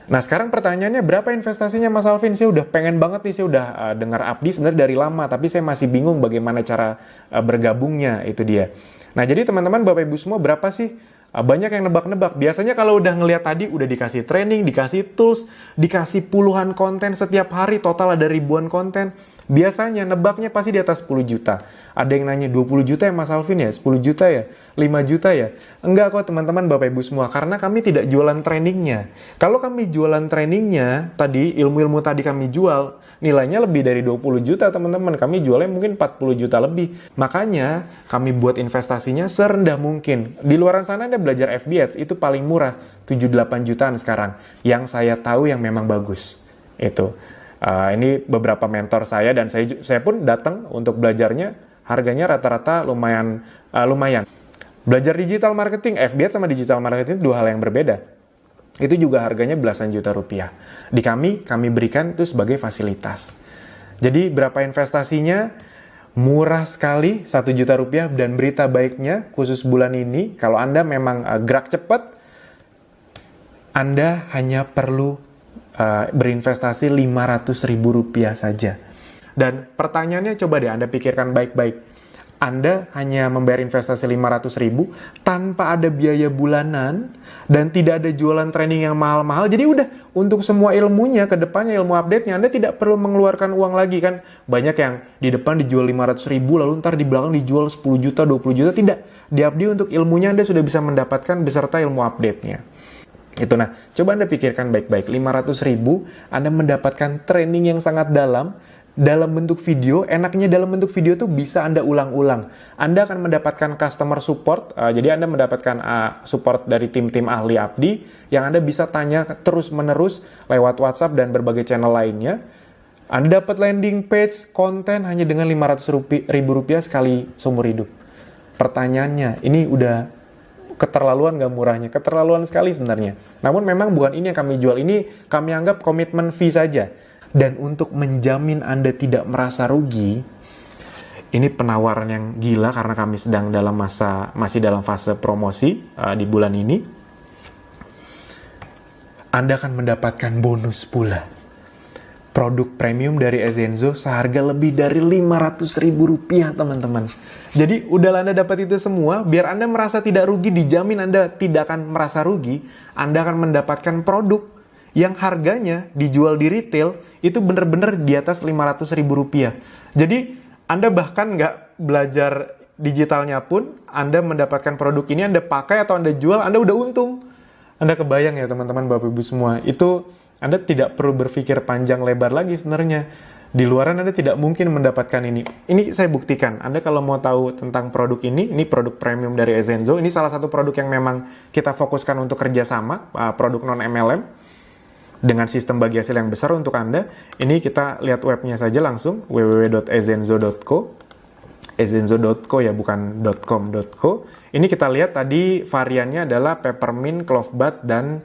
Speaker 1: Nah sekarang pertanyaannya, berapa investasinya Mas Alvin? Saya udah pengen banget nih, saya udah dengar Abdi sebenarnya dari lama, tapi saya masih bingung bagaimana cara bergabungnya, itu dia. Nah jadi teman-teman, Bapak Ibu semua, berapa sih? Banyak yang nebak-nebak. Biasanya kalau udah ngelihat tadi, udah dikasih training, dikasih tools, dikasih puluhan konten setiap hari, total ada ribuan konten. Biasanya nebaknya pasti di atas 10 juta. Ada yang nanya 20 juta ya Mas Alvin ya? 10 juta ya? 5 juta ya? Enggak kok teman-teman, Bapak Ibu semua. Karena kami tidak jualan trainingnya. Kalau kami jualan trainingnya, tadi ilmu-ilmu tadi kami jual, nilainya lebih dari 20 juta teman-teman. Kami jualnya mungkin 40 juta lebih. Makanya kami buat investasinya serendah mungkin. Di luar sana Anda belajar FB Ads, itu paling murah. 7-8 jutaan sekarang. Yang saya tahu yang memang bagus. Itu. Ini beberapa mentor saya dan saya pun datang untuk belajarnya, harganya rata-rata lumayan. Belajar digital marketing, FB Ads sama digital marketing dua hal yang berbeda. Itu juga harganya belasan juta rupiah. Di kami berikan itu sebagai fasilitas. Jadi berapa investasinya? Murah sekali, 1 juta rupiah, dan berita baiknya khusus bulan ini, kalau Anda memang gerak cepat, Anda hanya perlu berinvestasi 500 ribu rupiah saja. Dan pertanyaannya coba deh Anda pikirkan baik-baik. Anda hanya membayar investasi 500 ribu tanpa ada biaya bulanan dan tidak ada jualan training yang mahal-mahal. Jadi udah, untuk semua ilmunya ke depannya, ilmu update-nya, Anda tidak perlu mengeluarkan uang lagi kan. Banyak yang di depan dijual 500 ribu lalu ntar di belakang dijual 10 juta, 20 juta. Tidak, di Abdi untuk ilmunya Anda sudah bisa mendapatkan beserta ilmu update-nya. Itu, nah, coba Anda pikirkan baik-baik, 500 ribu Anda mendapatkan training yang sangat dalam bentuk video. Enaknya dalam bentuk video tuh bisa Anda ulang-ulang. Anda akan mendapatkan customer support, jadi Anda mendapatkan support dari tim-tim ahli Abdi, yang Anda bisa tanya terus-menerus lewat WhatsApp dan berbagai channel lainnya. Anda dapat landing page konten hanya dengan Rp500.000 sekali seumur hidup. Pertanyaannya, ini udah keterlaluan gak murahnya? Keterlaluan sekali sebenarnya. Namun memang bukan ini yang kami jual. Ini kami anggap komitmen fee saja. Dan untuk menjamin Anda tidak merasa rugi, ini penawaran yang gila karena kami sedang masih dalam fase promosi di bulan ini. Anda akan mendapatkan bonus pula. Produk premium dari Ezenzo seharga lebih dari Rp500.000, teman-teman. Jadi, udah Anda dapat itu semua, biar Anda merasa tidak rugi, dijamin Anda tidak akan merasa rugi, Anda akan mendapatkan produk yang harganya dijual di retail, itu benar-benar di atas Rp500.000. Jadi, Anda bahkan nggak belajar digitalnya pun, Anda mendapatkan produk ini, Anda pakai atau Anda jual, Anda udah untung. Anda kebayang ya teman-teman, Bapak Ibu semua, itu Anda tidak perlu berpikir panjang lebar lagi sebenarnya. Di luaran Anda tidak mungkin mendapatkan ini. Ini saya buktikan. Anda kalau mau tahu tentang produk ini produk premium dari Ezenzo. Ini salah satu produk yang memang kita fokuskan untuk kerjasama, produk non-MLM, dengan sistem bagi hasil yang besar untuk Anda. Ini kita lihat webnya saja langsung, www.ezenzo.co. Ezenzo.co ya, bukan .com.co. Ini kita lihat tadi variannya adalah peppermint, clove bud, dan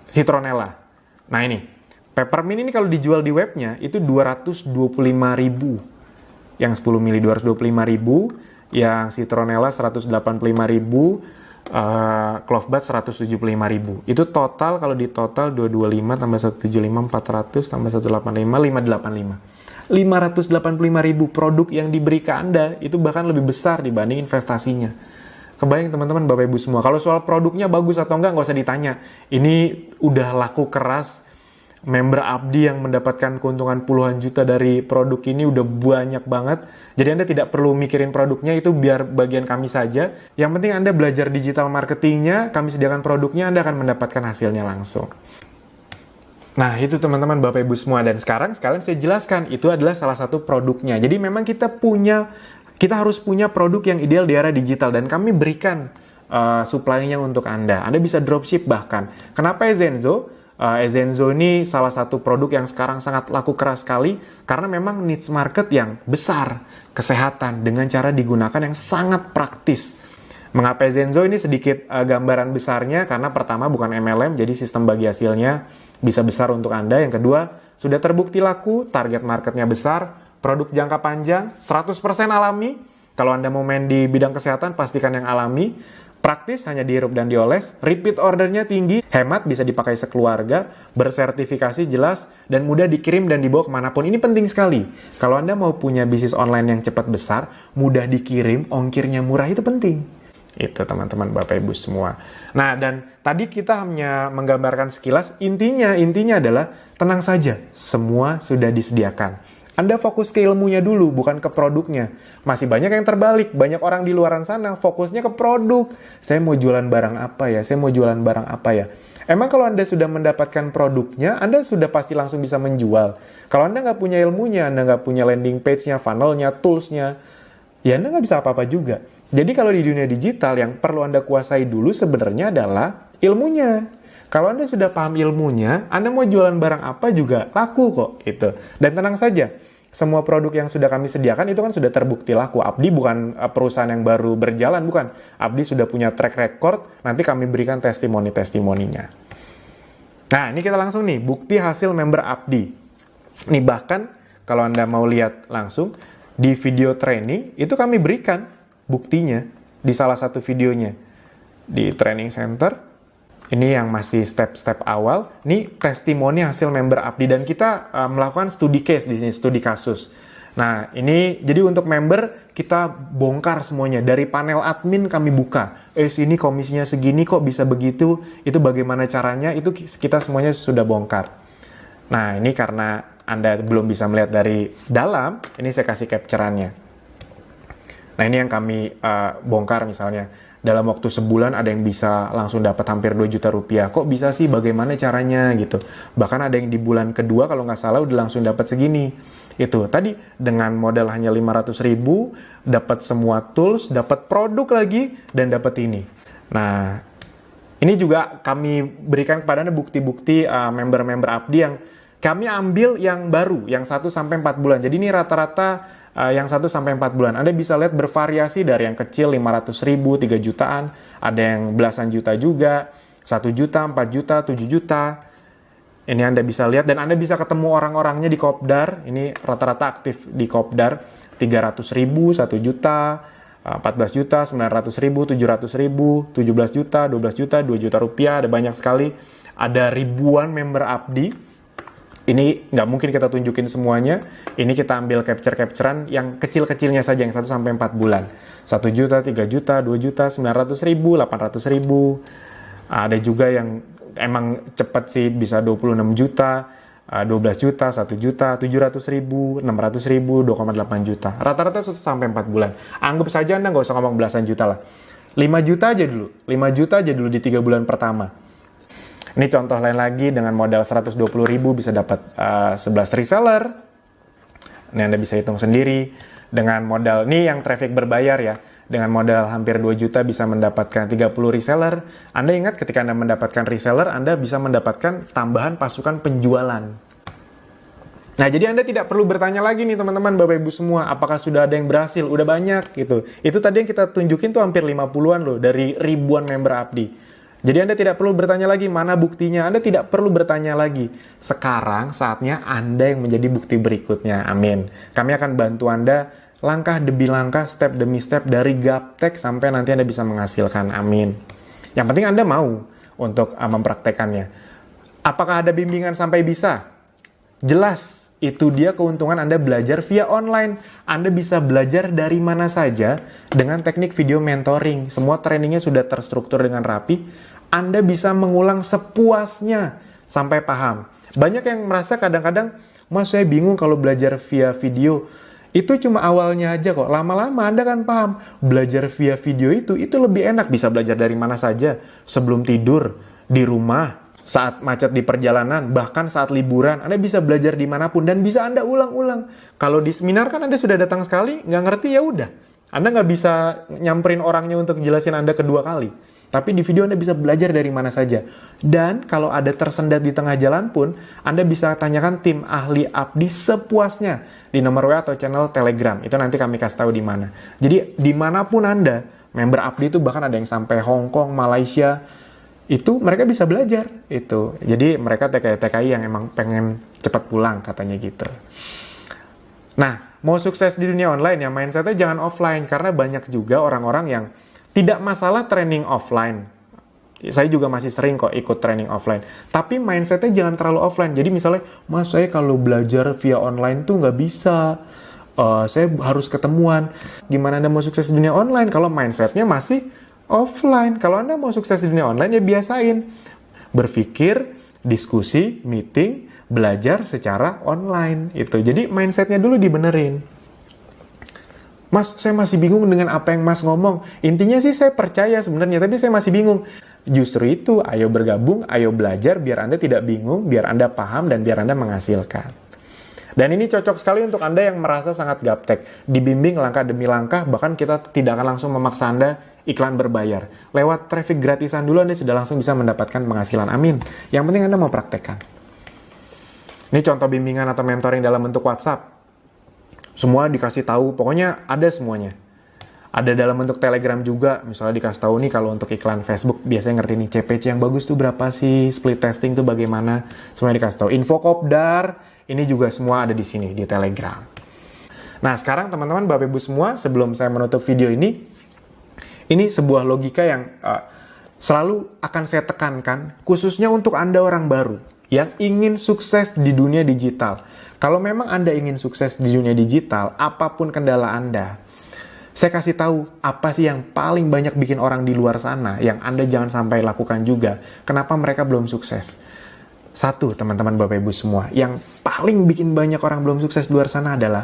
Speaker 1: citronella. Nah ini, peppermint ini kalau dijual di webnya itu 225.000. Yang 10 mili 225.000, yang citronella 185.000, clove bud 175.000. Itu total, kalau di total 225 tambah 175 400 tambah 185 585. 585.000 produk yang diberi ke Anda itu bahkan lebih besar dibanding investasinya. Kebayang teman-teman, Bapak Ibu semua. Kalau soal produknya bagus atau enggak, nggak usah ditanya. Ini udah laku keras. Member Abdi yang mendapatkan keuntungan puluhan juta dari produk ini udah banyak banget. Jadi Anda tidak perlu mikirin produknya, itu biar bagian kami saja. Yang penting Anda belajar digital marketingnya, kami sediakan produknya, Anda akan mendapatkan hasilnya langsung. Nah, itu teman-teman, Bapak Ibu semua. Dan sekalian saya jelaskan, itu adalah salah satu produknya. Jadi memang kita harus punya produk yang ideal di era digital. Dan kami berikan supply-nya untuk Anda. Anda bisa dropship bahkan. Kenapa Ezenzo? Ezenzo ini salah satu produk yang sekarang sangat laku keras sekali. Karena memang niche market yang besar. Kesehatan dengan cara digunakan yang sangat praktis. Mengapa Ezenzo ini sedikit gambaran besarnya? Karena pertama bukan MLM, jadi sistem bagi hasilnya bisa besar untuk Anda. Yang kedua, sudah terbukti laku, target marketnya besar, produk jangka panjang, 100% alami. Kalau Anda mau main di bidang kesehatan, pastikan yang alami. Praktis, hanya dihirup dan dioles. Repeat ordernya tinggi, hemat, bisa dipakai sekeluarga, bersertifikasi jelas, dan mudah dikirim dan dibawa kemanapun. Ini penting sekali. Kalau Anda mau punya bisnis online yang cepat besar, mudah dikirim, ongkirnya murah, itu penting. Itu teman-teman, Bapak Ibu semua. Nah, dan tadi kita hanya menggambarkan sekilas, intinya adalah tenang saja, semua sudah disediakan. Anda fokus ke ilmunya dulu, bukan ke produknya. Masih banyak yang terbalik, banyak orang di luaran sana fokusnya ke produk. Saya mau jualan barang apa ya? Saya mau jualan barang apa ya? Emang kalau Anda sudah mendapatkan produknya, Anda sudah pasti langsung bisa menjual. Kalau Anda nggak punya ilmunya, Anda nggak punya landing page-nya, funnel-nya, tools-nya, ya Anda nggak bisa apa-apa juga. Jadi kalau di dunia digital yang perlu Anda kuasai dulu sebenarnya adalah ilmunya. Kalau Anda sudah paham ilmunya, Anda mau jualan barang apa juga laku kok. Gitu. Dan tenang saja, semua produk yang sudah kami sediakan itu kan sudah terbukti laku. Abdi bukan perusahaan yang baru berjalan, bukan. Abdi sudah punya track record, nanti kami berikan testimoni-testimoninya. Nah, ini kita langsung nih, bukti hasil member Abdi. Nih bahkan, kalau Anda mau lihat langsung, di video training, itu kami berikan buktinya di salah satu videonya di training center. Ini yang masih step-step awal. Ini testimoni hasil member Abdi dan kita melakukan studi case di sini, studi kasus. Nah, ini jadi untuk member kita bongkar semuanya dari panel admin kami buka. Ini komisinya segini kok bisa begitu? Itu bagaimana caranya? Itu kita semuanya sudah bongkar. Nah, ini karena Anda belum bisa melihat dari dalam, ini saya kasih capture-annya. Nah, ini yang kami bongkar misalnya. Dalam waktu sebulan ada yang bisa langsung dapat hampir 2 juta rupiah. Kok bisa sih? Bagaimana caranya? Gitu. Bahkan ada yang di bulan kedua kalau nggak salah udah langsung dapat segini. Itu tadi dengan modal hanya 500.000, dapat semua tools, dapat produk lagi, dan dapat ini. Nah, ini juga kami berikan kepada Anda bukti-bukti member-member Abdi yang Kami ambil yang baru, yang 1-4 bulan. Jadi ini rata-rata yang 1-4 bulan. Anda bisa lihat bervariasi dari yang kecil 500.000, 3 jutaan, ada yang belasan juta juga, 1 juta, 4 juta, 7 juta. Ini Anda bisa lihat dan Anda bisa ketemu orang-orangnya di Kopdar. Ini rata-rata aktif di Kopdar. 300.000, 1 juta, 14 juta, 900.000, 700.000, 17 juta, 12 juta, 2 juta rupiah. Ada banyak sekali. Ada ribuan member Abdi. Ini nggak mungkin kita tunjukin semuanya. Ini kita ambil capture-capturean yang kecil-kecilnya saja, yang 1-4 bulan. 1 juta, 3 juta, 2 juta, 900.000, 800.000. Ada juga yang emang cepat sih, bisa 26 juta, 12 juta, 1 juta, 700.000, 600.000, 2,8 juta. Rata-rata 1-4 bulan. Anggap saja Anda nggak usah ngomong belasan juta lah. 5 juta aja dulu. 5 juta aja dulu di 3 bulan pertama. Ini contoh lain lagi, dengan modal 120.000 bisa dapat 11 reseller. Ini Anda bisa hitung sendiri. Dengan modal, ini yang traffic berbayar ya. Dengan modal hampir 2 juta bisa mendapatkan 30 reseller. Anda ingat ketika Anda mendapatkan reseller, Anda bisa mendapatkan tambahan pasukan penjualan. Nah, jadi Anda tidak perlu bertanya lagi nih teman-teman, Bapak Ibu semua, apakah sudah ada yang berhasil? Udah banyak gitu. Itu tadi yang kita tunjukin tuh hampir 50-an loh, dari ribuan member Abdi. Jadi Anda tidak perlu bertanya lagi, mana buktinya? Anda tidak perlu bertanya lagi. Sekarang saatnya Anda yang menjadi bukti berikutnya. Amin. Kami akan bantu Anda langkah demi langkah, step demi step, dari gaptek sampai nanti Anda bisa menghasilkan. Amin. Yang penting Anda mau untuk mempraktekannya. Apakah ada bimbingan sampai bisa? Jelas. Itu dia keuntungan Anda belajar via online. Anda bisa belajar dari mana saja dengan teknik video mentoring. Semua trainingnya sudah terstruktur dengan rapi. Anda bisa mengulang sepuasnya sampai paham. Banyak yang merasa kadang-kadang, Mas, saya bingung kalau belajar via video. Itu cuma awalnya aja kok. Lama-lama Anda kan paham. Belajar via video itu lebih enak. Bisa belajar dari mana saja. Sebelum tidur, di rumah, saat macet di perjalanan, bahkan saat liburan. Anda bisa belajar dimanapun dan bisa Anda ulang-ulang. Kalau di seminar kan Anda sudah datang sekali, nggak ngerti ya udah. Anda nggak bisa nyamperin orangnya untuk jelasin Anda kedua kali. Tapi di video Anda bisa belajar dari mana saja. Dan kalau ada tersendat di tengah jalan pun, Anda bisa tanyakan tim ahli Abdi sepuasnya di nomor WA atau channel Telegram. Itu nanti kami kasih tahu di mana. Jadi dimanapun Anda, member Abdi itu bahkan ada yang sampai Hong Kong, Malaysia, itu mereka bisa belajar itu. Jadi mereka TKI yang emang pengen cepat pulang katanya gitu. Nah, mau sukses di dunia online ya mindsetnya jangan offline, karena banyak juga orang-orang yang tidak masalah training offline. Saya juga masih sering kok ikut training offline. Tapi mindsetnya jangan terlalu offline. Jadi misalnya, Mas, saya kalau belajar via online tuh nggak bisa. Saya harus ketemuan. Gimana Anda mau sukses di dunia online kalau mindsetnya masih offline? Kalau Anda mau sukses di dunia online ya biasain. Berpikir, diskusi, meeting, belajar secara online. Itu. Jadi mindsetnya dulu dibenerin. Mas, saya masih bingung dengan apa yang Mas ngomong. Intinya sih saya percaya sebenarnya, tapi saya masih bingung. Justru itu, ayo bergabung, ayo belajar biar Anda tidak bingung, biar Anda paham, dan biar Anda menghasilkan. Dan ini cocok sekali untuk Anda yang merasa sangat gaptek. Dibimbing langkah demi langkah, bahkan kita tidak akan langsung memaksa Anda iklan berbayar. Lewat traffic gratisan dulu Anda sudah langsung bisa mendapatkan penghasilan. Amin. Yang penting Anda mau praktekkan. Ini contoh bimbingan atau mentoring dalam bentuk WhatsApp. Semua dikasih tahu, pokoknya ada semuanya. Ada dalam bentuk Telegram juga, misalnya dikasih tahu nih kalau untuk iklan Facebook biasanya ngerti nih CPC yang bagus tuh berapa sih, split testing tuh bagaimana, semuanya dikasih tahu. Info Kopdar, ini juga semua ada di sini di Telegram. Nah, sekarang teman-teman, Bapak Ibu semua, sebelum saya menutup video ini sebuah logika yang selalu akan saya tekankan, khususnya untuk Anda orang baru yang ingin sukses di dunia digital. Kalau memang Anda ingin sukses di dunia digital, apapun kendala Anda, saya kasih tahu apa sih yang paling banyak bikin orang di luar sana, yang Anda jangan sampai lakukan juga. Kenapa mereka belum sukses? Satu, teman-teman Bapak Ibu semua, yang paling bikin banyak orang belum sukses di luar sana adalah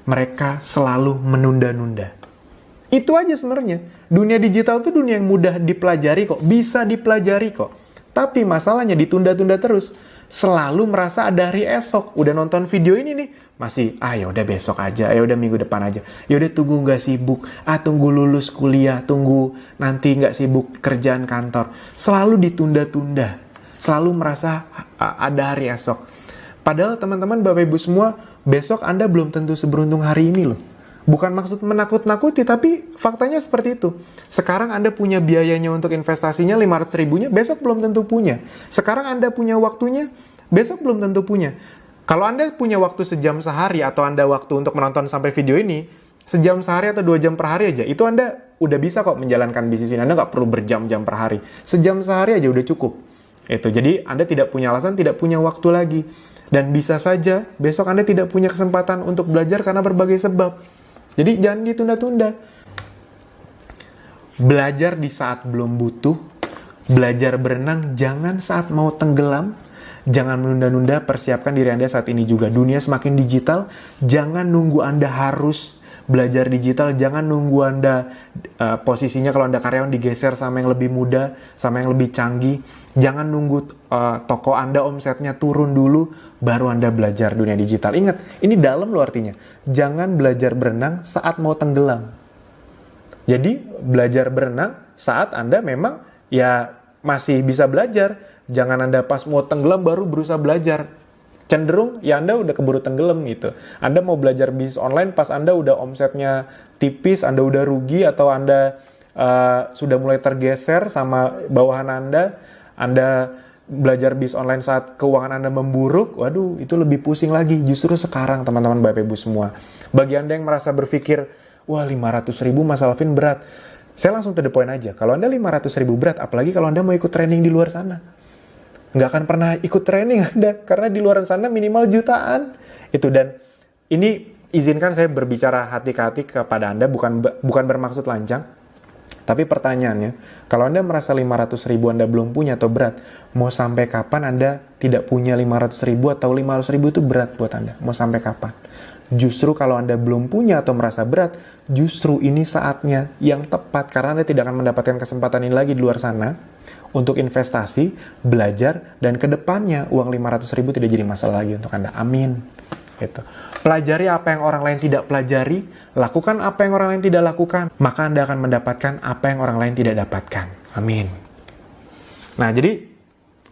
Speaker 1: mereka selalu menunda-nunda. Itu aja sebenarnya. Dunia digital itu dunia yang mudah dipelajari kok, bisa dipelajari kok. Tapi masalahnya ditunda-tunda terus. Selalu merasa ada hari esok. Udah nonton video ini nih, masih, ya udah besok aja, ya udah minggu depan aja. Ya udah tunggu nggak sibuk, tunggu lulus kuliah, tunggu nanti nggak sibuk kerjaan kantor. Selalu ditunda-tunda. Selalu merasa ada hari esok. Padahal teman-teman, Bapak Ibu semua, besok Anda belum tentu seberuntung hari ini loh. Bukan maksud menakut-nakuti, tapi faktanya seperti itu. Sekarang Anda punya biayanya untuk investasinya 500 ribunya, besok belum tentu punya. Sekarang Anda punya waktunya, besok belum tentu punya. Kalau Anda punya waktu sejam sehari, atau Anda waktu untuk menonton sampai video ini, sejam sehari atau 2 jam per hari aja, itu Anda udah bisa kok menjalankan bisnis ini. Anda nggak perlu berjam-jam per hari. Sejam sehari aja udah cukup. Jadi Anda tidak punya alasan, tidak punya waktu lagi. Dan bisa saja besok Anda tidak punya kesempatan untuk belajar karena berbagai sebab. Jadi jangan ditunda-tunda. Belajar di saat belum butuh, belajar berenang jangan saat mau tenggelam, jangan menunda-nunda, persiapkan diri Anda saat ini juga. Dunia semakin digital, jangan nunggu Anda harus belajar digital, jangan nunggu Anda posisinya kalau Anda karyawan digeser sama yang lebih muda, sama yang lebih canggih. Jangan nunggu toko Anda omsetnya turun dulu, baru Anda belajar dunia digital. Ingat, ini dalam loh artinya. Jangan belajar berenang saat mau tenggelam. Jadi, belajar berenang saat Anda memang ya masih bisa belajar. Jangan Anda pas mau tenggelam baru berusaha belajar. Cenderung ya Anda udah keburu tenggelam gitu. Anda mau belajar bisnis online pas Anda udah omsetnya tipis, Anda udah rugi, atau Anda sudah mulai tergeser sama bawahan Anda belajar bisnis online saat keuangan Anda memburuk, waduh, itu lebih pusing lagi. Justru sekarang, teman-teman Bapak Ibu semua, bagi Anda yang merasa berpikir, wah 500 ribu Mas Alvin berat, saya langsung to the point aja. Kalau Anda 500 ribu berat, apalagi kalau Anda mau ikut training di luar sana. Nggak akan pernah ikut training Anda, karena di luar sana minimal jutaan. Dan ini izinkan saya berbicara hati ke hati kepada Anda, bukan bermaksud lancang. Tapi pertanyaannya, kalau Anda merasa 500 ribu Anda belum punya atau berat, mau sampai kapan Anda tidak punya 500 ribu atau 500 ribu itu berat buat Anda? Mau sampai kapan? Justru kalau Anda belum punya atau merasa berat, justru ini saatnya yang tepat, karena Anda tidak akan mendapatkan kesempatan ini lagi di luar sana untuk investasi, belajar, dan kedepannya uang 500 ribu tidak jadi masalah lagi untuk Anda. Amin. Pelajari apa yang orang lain tidak pelajari, lakukan apa yang orang lain tidak lakukan, maka Anda akan mendapatkan apa yang orang lain tidak dapatkan. Amin. Nah, jadi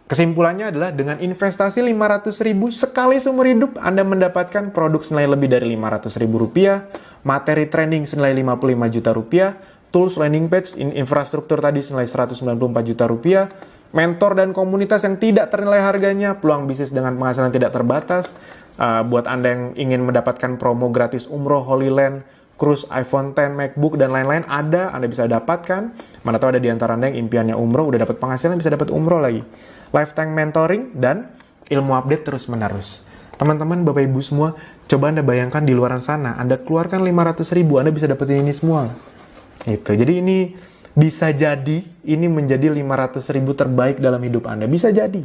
Speaker 1: kesimpulannya adalah dengan investasi 500 ribu sekali seumur hidup, Anda mendapatkan produk senilai lebih dari 500 ribu rupiah, materi training senilai 55 juta rupiah, tools landing page, infrastruktur tadi senilai 194 juta rupiah, mentor dan komunitas yang tidak ternilai harganya, peluang bisnis dengan penghasilan tidak terbatas. Buat Anda yang ingin mendapatkan promo gratis umroh, Holy Land, cruise, iPhone X, MacBook, dan lain-lain, Anda bisa dapatkan. Mana tahu ada di antara Anda yang impiannya umroh, udah dapat penghasilan, bisa dapat umroh lagi. Lifetime mentoring, dan ilmu update terus-menerus. Teman-teman, Bapak Ibu semua, coba Anda bayangkan di luar sana, Anda keluarkan 500 ribu, Anda bisa dapetin ini semua. Jadi ini bisa jadi, ini menjadi 500 ribu terbaik dalam hidup Anda. Bisa jadi.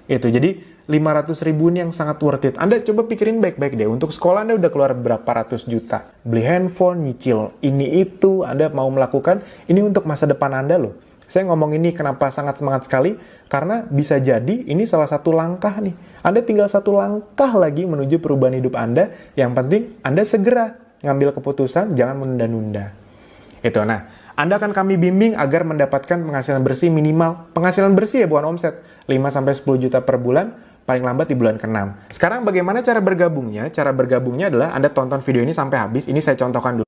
Speaker 1: Jadi 500 ribu ini yang sangat worth it. Anda coba pikirin baik-baik deh. Untuk sekolah Anda udah keluar berapa ratus juta. Beli handphone, nyicil ini itu. Anda mau melakukan, ini untuk masa depan Anda loh. Saya ngomong ini kenapa sangat semangat sekali. Karena bisa jadi ini salah satu langkah nih. Anda tinggal satu langkah lagi menuju perubahan hidup Anda. Yang penting Anda segera ngambil keputusan, jangan menunda-nunda. Nah, Anda akan kami bimbing agar mendapatkan penghasilan bersih minimal. Penghasilan bersih ya, bukan omset. 5-10 juta per bulan, paling lambat di bulan ke-6. Sekarang bagaimana cara bergabungnya? Cara bergabungnya adalah Anda tonton video ini sampai habis. Ini saya contohkan dulu.